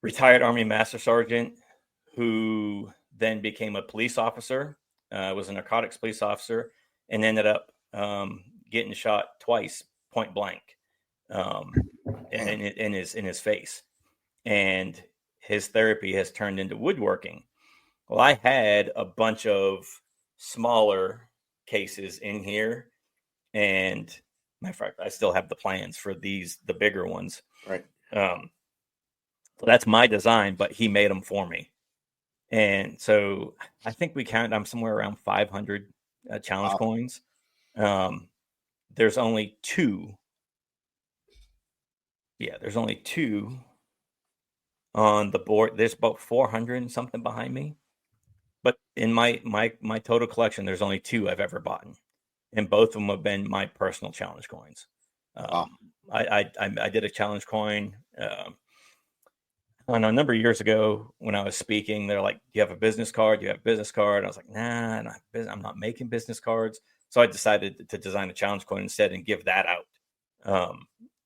retired Army Master Sergeant who then became a police officer, was a narcotics police officer, and ended up getting shot twice, point blank, in his face. And his therapy has turned into woodworking. Well, I had a bunch of smaller cases in here, and matter of fact, I still have the plans for the bigger ones. Right. So that's my design, but he made them for me. And so I think I'm somewhere around 500 challenge coins. There's only 2. Yeah, there's only 2 on the board. There's about 400 and something behind me. But in my total collection, there's only 2 I've ever bought. And both of them have been my personal challenge coins. I did a challenge coin a number of years ago when I was speaking. They're like, "Do you have a business card? Do you have a business card?" I was like, "Nah, I'm not making business cards." So I decided to design a challenge coin instead and give that out,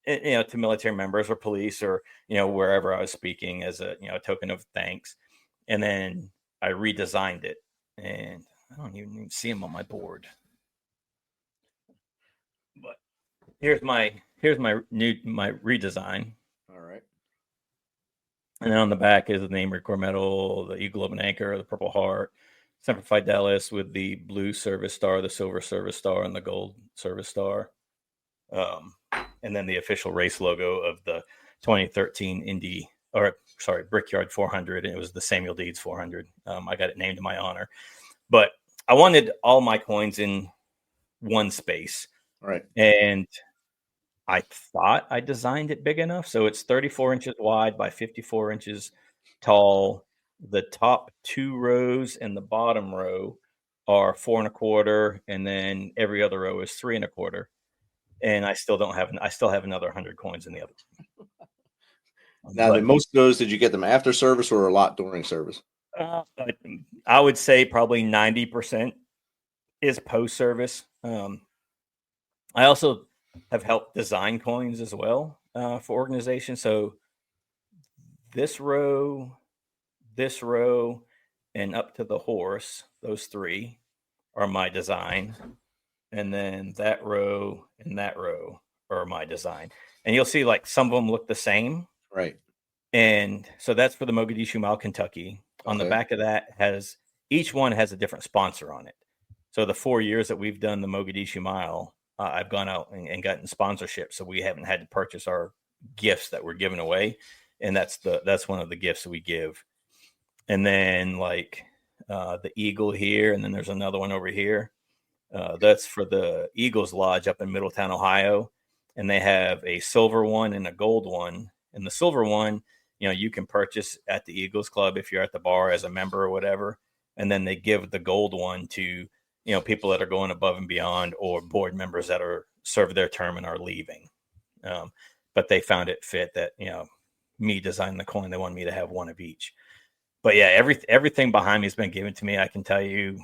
to military members or police or wherever I was speaking as a token of thanks. And then I redesigned it, and I don't even see them on my board. But here's my redesign. All right. And then on the back is the Navy Marine Corps medal, the Eagle of an Anchor, the Purple Heart, Semper Fidelis with the blue service star, the silver service star, and the gold service star. And then the official race logo of the 2013 Brickyard 400. And it was the Samuel Deeds 400. I got it named in my honor. But I wanted all my coins in one space. Right. And I thought I designed it big enough. So it's 34 inches wide by 54 inches tall. The top 2 rows and the bottom row are 4 1/4, and then every other row is 3 1/4. And I still have another 100 coins in the other. Now, most of those, did you get them after service or a lot during service? I would say probably 90% is post service. I also have helped design coins as well for organizations. So this row, and up to the horse, those 3 are my design. And then that row and that row are my design. And you'll see like some of them look the same. Right. And so that's for the Mogadishu Mile, Kentucky. On the back of that each one has a different sponsor on it. So the 4 years that we've done the Mogadishu Mile, I've gone out and gotten sponsorship. So we haven't had to purchase our gifts that we're giving away. And that's one of the gifts we give. And then like the Eagle here, and then there's another one over here. That's for the Eagles Lodge up in Middletown, Ohio. And they have a silver one and a gold one. And the silver one, you can purchase at the Eagles Club if you're at the bar as a member or whatever. and then they give the gold one to, people that are going above and beyond, or board members that are served their term and are leaving. But they found it fit that, me designing the coin, they wanted me to have one of each. But yeah, everything behind me has been given to me. I can tell you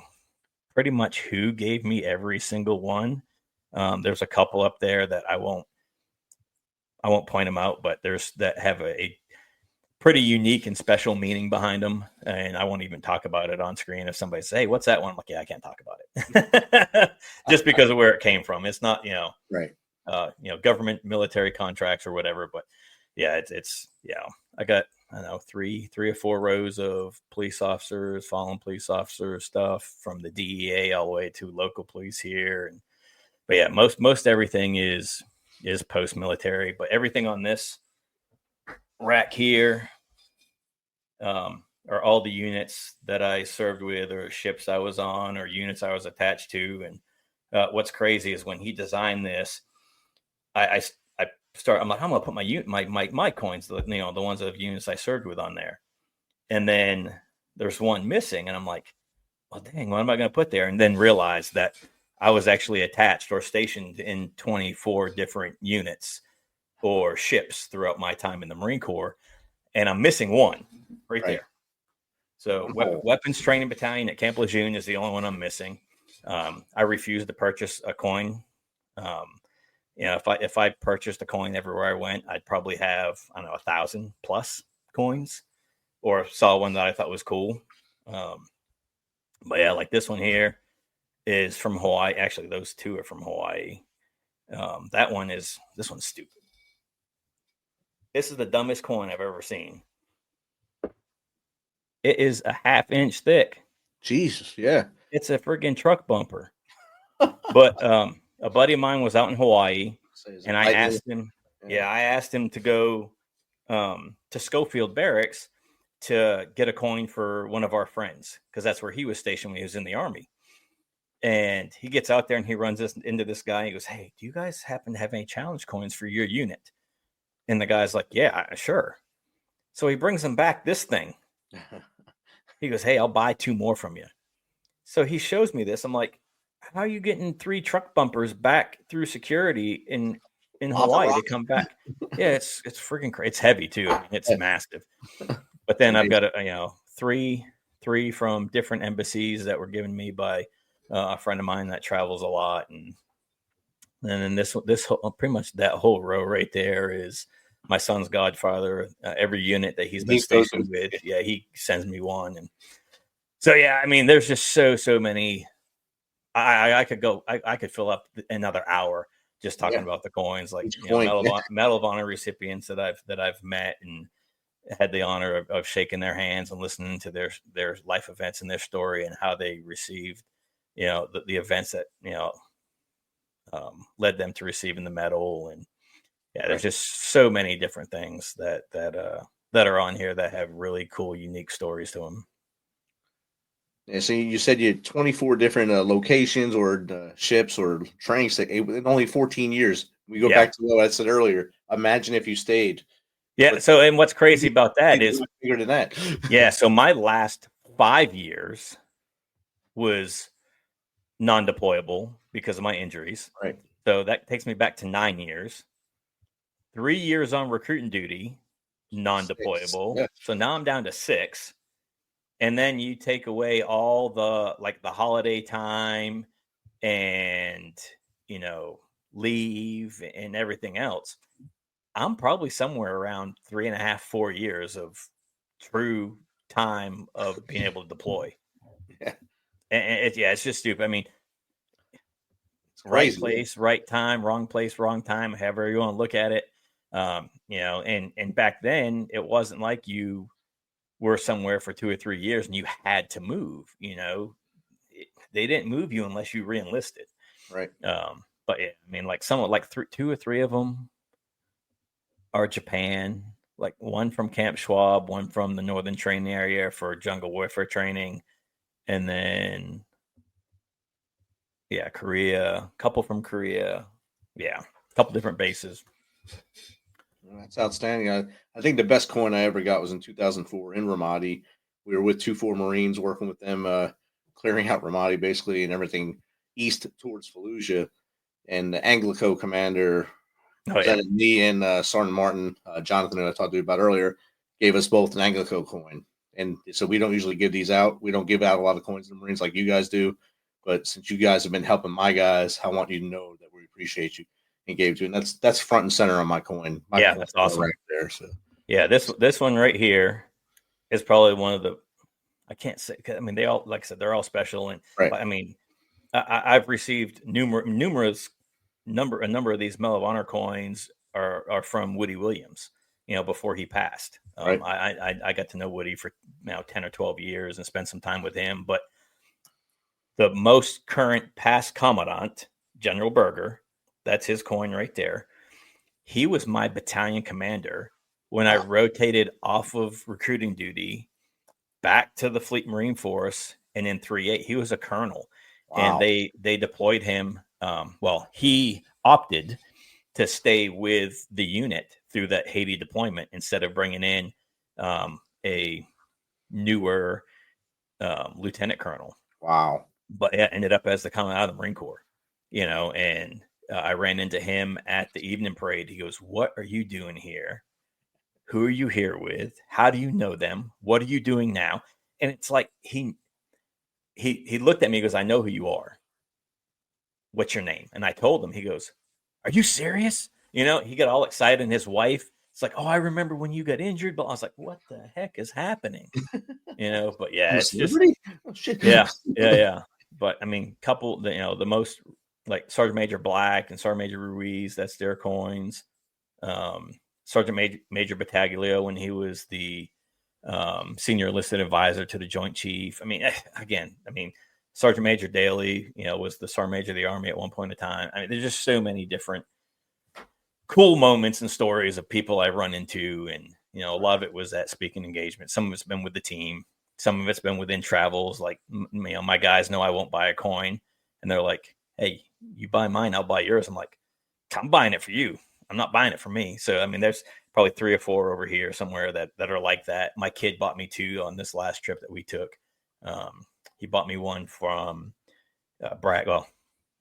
pretty much who gave me every single one. There's a couple up there that I won't point them out, but there's that have a pretty unique and special meaning behind them. And I won't even talk about it on screen. If somebody says, "Hey, what's that one?" I'm like, "Yeah, I can't talk about it." Just because of where it came from. It's not, right. Government, military contracts or whatever. But yeah, it's I got, I don't know, three or four rows of police officers, fallen police officers stuff from the DEA all the way to local police here. But yeah, most everything is post-military, but everything on this rack here are all the units that I served with, or ships I was on, or units I was attached to. And what's crazy is when he designed this, I'm like, I'm gonna put my coins, the ones of units I served with on there. And then there's one missing, and I'm like, well, dang, what am I gonna put there? And then realize that I was actually attached or stationed in 24 different units or ships throughout my time in the Marine Corps, and I'm missing one right there. So weapons training battalion at Camp Lejeune is the only one I'm missing. I refuse to purchase a coin. If I purchased a coin everywhere I went, I'd probably have, I don't know, 1,000 plus coins, or saw one that I thought was cool. But yeah, like this one here is from Hawaii. Actually, those two are from Hawaii. This one's stupid. This is the dumbest coin I've ever seen. It is a 1/2 inch thick. Jesus, yeah. It's a friggin' truck bumper. But a buddy of mine was out in Hawaii, and I asked him, I asked him to go to Schofield Barracks to get a coin for one of our friends, because that's where he was stationed when he was in the Army. And he gets out there and he runs into this guy. He goes, "Hey, do you guys happen to have any challenge coins for your unit?" And the guy's like, "Yeah, sure." So he brings him back this thing. He goes, "Hey, I'll buy 2 more from you." So he shows me this. I'm like, "How are you getting 3 truck bumpers back through security in Hawaii to come back?" Yeah, it's freaking crazy. It's heavy too. I mean, it's massive. But then I've got three from different embassies that were given me by a friend of mine that travels a lot, and then this whole, pretty much that whole row right there is my son's godfather. Every unit that he's been stationed with, he sends me one. And so I mean, there's just so many. I could fill up another hour just talking about the coins, like Medal of Honor recipients that I've met and had the honor of shaking their hands and listening to their life events and their story and how they received, the events that, led them to receiving the medal. And there's just so many different things that are on here that have really cool, unique stories to them. Yeah, so you said you had 24 different locations or ships or training in only 14 years. We go back to what I said earlier. Imagine if you stayed. Yeah. So, and what's crazy about that is bigger than that. Yeah. So my last 5 years was non-deployable because of my injuries. Right. So that takes me back to 9 years. 3 years on recruiting duty, non-deployable. Yeah. So now I'm down to 6. And then you take away all the holiday time and, leave and everything else. I'm probably somewhere around 3.5, 4 years of true time of being able to deploy. Yeah. And it's just stupid. I mean, right place, right time, wrong place, wrong time, however you want to look at it. And back then it wasn't like you were somewhere for 2 or 3 years and you had to move. They didn't move you unless you re-enlisted. Right. But I mean, like 2 or 3 of them are Japan, like one from Camp Schwab, one from the Northern Training Area for jungle warfare training, and then Korea, a couple from Korea, a couple different bases. That's outstanding. I think the best coin I ever got was in 2004 in Ramadi. We were with 2-4 Marines working with them, clearing out Ramadi basically and everything east towards Fallujah. And the Anglico commander, President me and Sergeant Martin, Jonathan, that I talked to you about earlier, gave us both an Anglico coin. And so we don't usually give these out. We don't give out a lot of coins to the Marines like you guys do. But since you guys have been helping my guys, I want you to know that we appreciate you and gave to you. And that's front and center on my coin. That's awesome right there. So this one right here is probably one of the, I can't say, I mean, they all, like I said, they're all special. And I mean, I've received a number of these Medal of Honor coins are from Woody Williams, before he passed. I got to know Woody for 10 or 12 years and spent some time with him. But the most current past commandant, General Berger, that's his coin right there. He was my battalion commander when I rotated off of recruiting duty back to the Fleet Marine Force, and in 3-8, he was a colonel. And they deployed him. He opted to stay with the unit through that Haiti deployment instead of bringing in a newer lieutenant colonel. Wow. But it ended up as the commandant of the Marine Corps, and I ran into him at the evening parade. He goes, "What are you doing here? Who are you here with? How do you know them? What are you doing now?" And it's like he looked at me and goes, "I know who you are. What's your name?" And I told him. He goes, "Are you serious?" He got all excited, and his wife, it's like, "Oh, I remember when you got injured." But I was like, "What the heck is happening?" But yeah, it's just, oh, shit. Yeah. But I mean, the most, like Sergeant Major Black and Sergeant Major Ruiz, that's their coins. Sergeant Major Battaglio, when he was the senior enlisted advisor to the Joint Chief. I mean, Sergeant Major Daly, was the Sergeant Major of the Army at one point in time. I mean, there's just so many different cool moments and stories of people I run into. And, a lot of it was at speaking engagement. Some of it's been with the team. Some of it's been within travels. Like, my guys know I won't buy a coin. And they're like, "Hey, you buy mine, I'll buy yours." I'm like, "I'm buying it for you. I'm not buying it for me." So, I mean, there's probably 3 or 4 over here somewhere that are like that. My kid bought me 2 on this last trip that we took. He bought me one from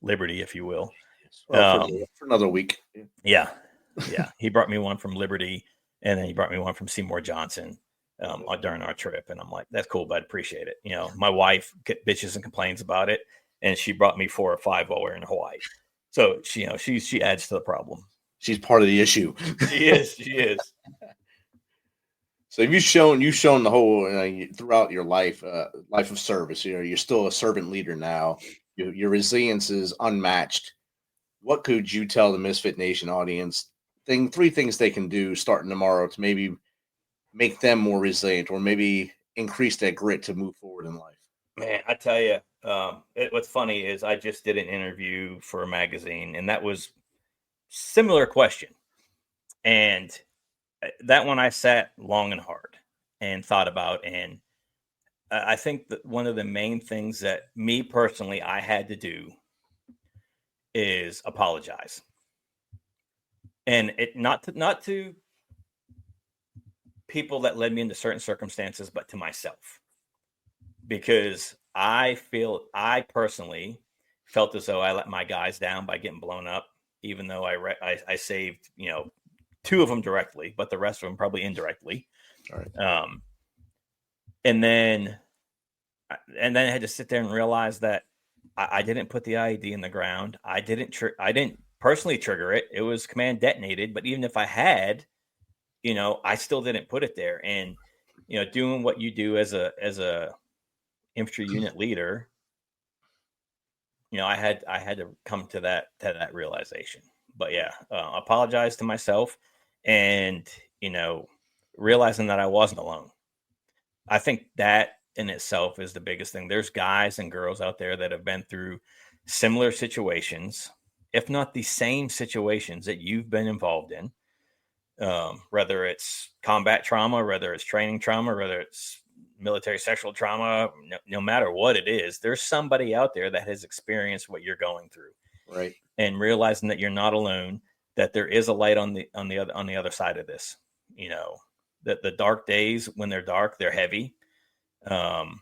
Liberty, if you will. For another week. Yeah. He brought me one from Liberty, and then he brought me one from Seymour Johnson during our trip. And I'm like, "That's cool, bud. Appreciate it." My wife bitches and complains about it, and she brought me 4 or 5 while we were in Hawaii. So she adds to the problem. She's part of the issue. She is. So you've shown the whole throughout your life of service. You're still a servant leader now. Your resilience is unmatched. What could you tell the Misfit Nation audience? 3 things they can do starting tomorrow to maybe make them more resilient, or maybe increase that grit to move forward in life. Man, I tell you, what's funny is I just did an interview for a magazine, and that was similar question. And that one I sat long and hard and thought about. And I think that one of the main things that me personally I had to do is apologize. And it not to people that led me into certain circumstances, but to myself. Because I personally felt as though I let my guys down by getting blown up, even though I saved, 2 of them directly, but the rest of them probably indirectly. All right. And then I had to sit there and realize that I didn't put the IED in the ground. I didn't personally trigger it. It was command detonated, but even if I had, I still didn't put it there. And, doing what you do as a infantry unit leader, I had to come to that realization. But yeah, apologize to myself, and, realizing that I wasn't alone. I think that in itself is the biggest thing. There's guys and girls out there that have been through similar situations, if not the same situations that you've been involved in, whether it's combat trauma, whether it's training trauma, whether it's military sexual trauma, no matter what it is, there's somebody out there that has experienced what you're going through. Right. And realizing that you're not alone, that there is a light on the other side of this, that the dark days, when they're dark, they're heavy. And,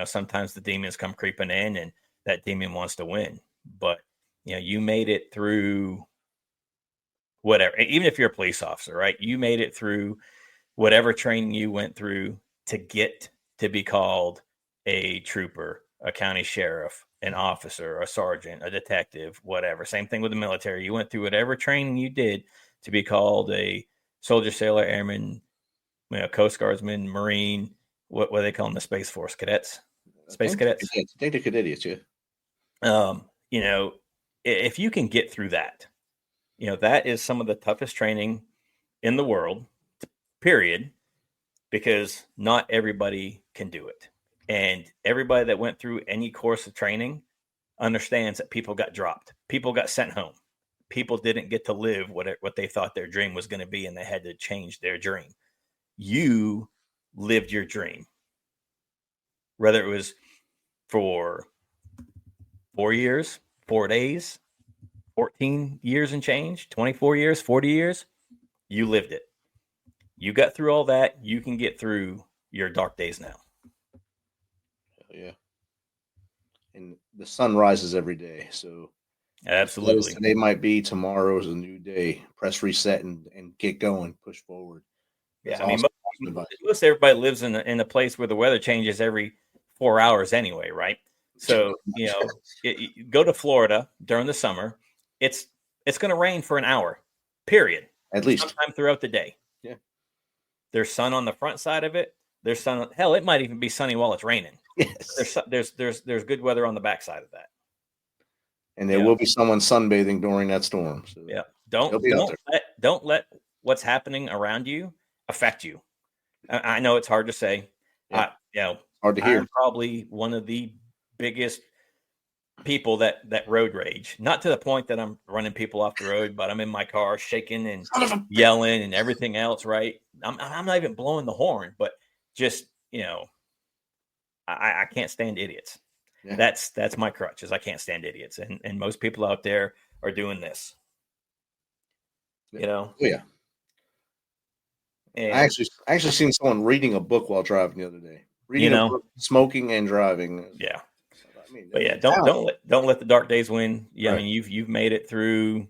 sometimes the demons come creeping in and that demon wants to win. But, you made it through whatever, even if you're a police officer, right? You made it through whatever training you went through to get to be called a trooper, a county sheriff, an officer, a sergeant, a detective, whatever. Same thing with the military. You went through whatever training you did to be called a soldier, sailor, airman, Coast Guardsman, Marine. What do they call them? The Space Force cadets, space cadets. I think they're cadets, yeah. If you can get through that, that is some of the toughest training in the world, period, because not everybody can do it. And everybody that went through any course of training understands that people got dropped. People got sent home. People didn't get to live what they thought their dream was going to be, and they had to change their dream. You lived your dream, whether it was for 4 years, 4 days, 14 years and change, 24 years, 40 years, you lived it. You got through all that. You can get through your dark days now. Yeah. And the sun rises every day. So absolutely, today might be, tomorrow is a new day. Press reset and get going, push forward. That's awesome. Most everybody lives in a place where the weather changes every 4 hours anyway, right? So, you go to Florida during the summer, it's going to rain for an hour, period. At least sometime throughout the day. Yeah. There's sun on the front side of it. There's sun. Hell, it might even be sunny while it's raining. Yes. There's good weather on the backside of that. And there will be someone sunbathing during that storm. So yeah. Don't let what's happening around you affect you. I know it's hard to say. Yeah. Hard to hear. I'm probably one of the biggest people that road rage. Not to the point that I'm running people off the road, but I'm in my car shaking and yelling and everything else. Right? I'm not even blowing the horn, but just I can't stand idiots. Yeah. That's my crutch. Is I can't stand idiots, and most people out there are doing this. Oh, yeah. And I actually seen someone reading a book while driving the other day. Reading a book, smoking and driving. Yeah. But yeah, don't let the dark days win. Yeah, right. I mean you've made it through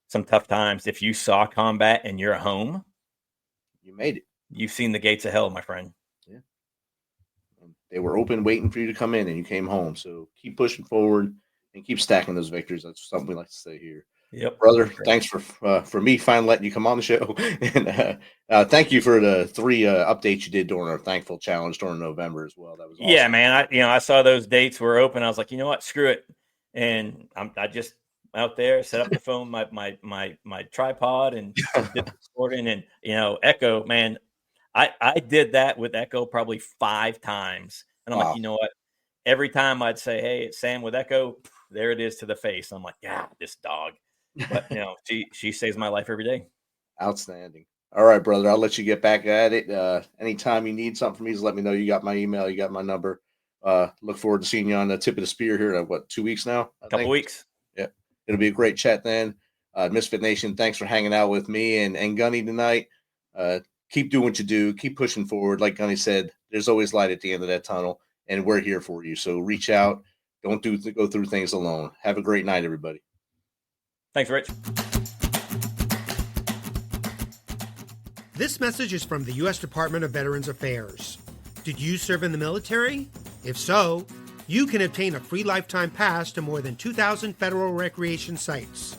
some tough times. If you saw combat and you're at home, you made it. You've seen the gates of hell, my friend. Yeah. They were open, waiting for you to come in, and you came home. So keep pushing forward and keep stacking those victories. That's something we like to say here. Yep, brother. Thanks for me finally letting you come on the show, and thank you for the 3 updates you did during our Thankful Challenge during November as well. That was awesome. Yeah, man. I saw those dates were open. I was like, you know what, screw it, and I just out there set up the phone, my tripod, and did recording, and Echo, man. I did that with Echo probably 5 times, and I'm like, you know what? Every time I'd say, hey, it's Sam with Echo, there it is to the face. I'm like, yeah, this dog. But she saves my life every day. Outstanding. All right, brother. I'll let you get back at it. Anytime you need something from me, just let me know. You got my email, you got my number. Look forward to seeing you on the tip of the spear here in 2 weeks now? A couple weeks. Yeah. It'll be a great chat then. Misfit Nation, thanks for hanging out with me and Gunny tonight. Keep doing what you do. Keep pushing forward. Like Gunny said, there's always light at the end of that tunnel, and we're here for you. So reach out. Don't go through things alone. Have a great night, everybody. Thanks, Rich. This message is from the U.S. Department of Veterans Affairs. Did you serve in the military? If so, you can obtain a free lifetime pass to more than 2,000 federal recreation sites.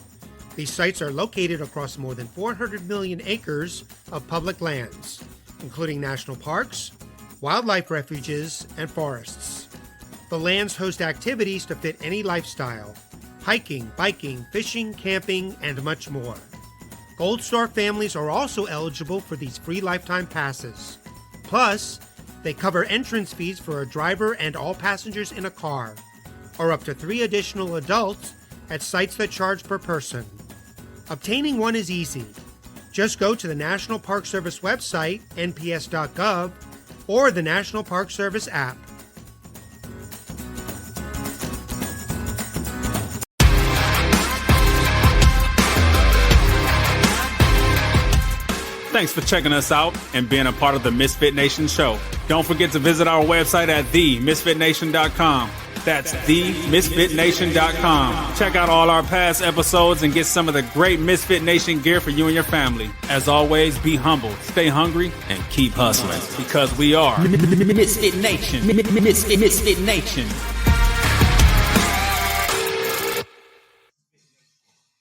These sites are located across more than 400 million acres of public lands, including national parks, wildlife refuges, and forests. The lands host activities to fit any lifestyle: hiking, biking, fishing, camping, and much more. Gold Star families are also eligible for these free lifetime passes. Plus, they cover entrance fees for a driver and all passengers in a car, or up to 3 additional adults at sites that charge per person. Obtaining one is easy. Just go to the National Park Service website, nps.gov, or the National Park Service app. Thanks for checking us out and being a part of the Misfit Nation show. Don't forget to visit our website at themisfitnation.com. That's themisfitnation.com. Check out all our past episodes and get some of the great Misfit Nation gear for you and your family. As always, be humble, stay hungry, and keep hustling because we are Misfit Nation. Misfit Nation.